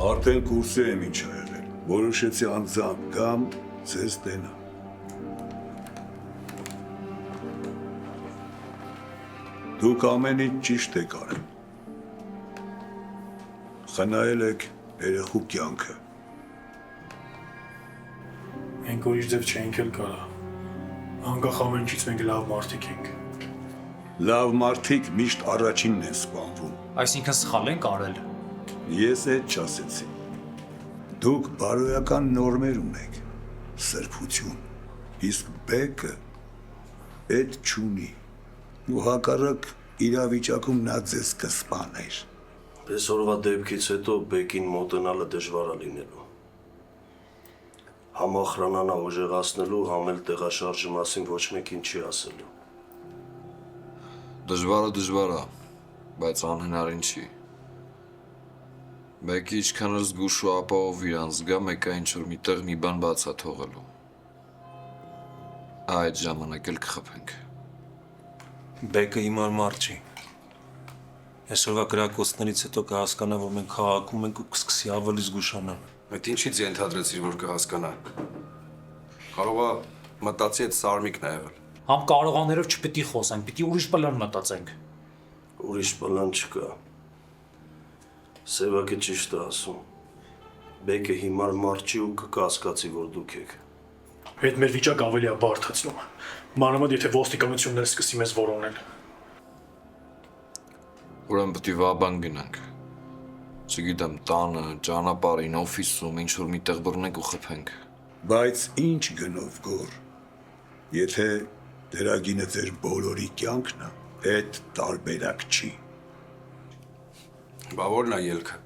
Արդեն կուրսի եմ ինչ ա եղել, որոշեցի անձամբ գամ ձեզ տենա։ Դուք ամեն ինչ ճիշտ եք արել։ Խնայել եք երեխու կյանքը։ Մենք ուրիշ ձև չենք էլ կարա։ Անկախ ամեն ինչից մենք լավ մարդիկ ենք։ Լավ մարդիկ միշտ առաջինն են սպանվում։ Այսինքն սխալ ենք արել։ Ես այդ չասեցի։ Դուք բարոյական նորմեր ունեք, սրբություն, իսկ բեկը այդ չունի։ Ու հակառակ իրավիճակում նա ձեզ կսպաներ։ Այսօրվա դեպքից հետո բեկին մոտենալը դժվար է լինելու։ Համախրանանա ուժեղացնելու համ էլ տեղաշարժի մասին ոչ մեկին չի ասելու։ Դժվարը, բայց անհնարին չի։ Մեկի ինչքան էլ զգուշ ու ապահով իրան զգա, մեկը ինչ-որ մի տեղ մի բան բաց է թողելու։ Այդ ժամանակ էլ կխփենք։ Բեկը հիմար մարդ չի։ Այսօրվա կրակոցներից հետո կհասկանա, որ մենք քաղաքում ենք ու կսկսի ավելի զգուշանալ։ Այդ ինչից ենթադրեցիր, որ կհասկանա։ Կարող է մտածի այդ սարմիկն է եղել։ Համ կարողաներով չպետք է խոսենք, պիտի ուրիշ պլան մտածենք։ Ուրիշ պլան չկա։ Սևակը ճիշտ է ասում։ Բեկը հիմար մարդ չի ու կկասկածի, որ դուք եք։ Այդ մեր վիճակը ավելի է բարդացնում։ Մանավանդ եթե ոստիկանությունները սկսի մեզ որոնել։ Ուրեմն պետք է վաբան գնանք։ Չգիտեմ, տանը, ճանապարհին, օֆիսում, ինչ-որ մի տեղ բռնենք ու խփենք։ Բայց ինչ գնով գոր, եթե դերագինը ձեր բոլորի կյանքն է, այդ տարբերակ չի։ Բա որն է ելքը։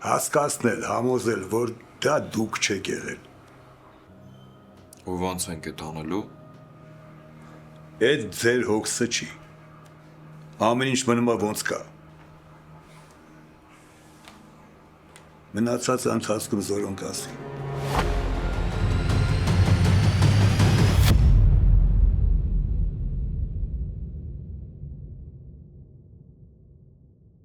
Հասկացնել, համոզել, որ դա դուք չեք եղել։ Ու ո՞նց ենք այդ անելու։ Այդ ձեր հոգսը չի։ Ամեն ինչ մնում է ոնց կա։ Մնացած ընթացքում զորոն կասի։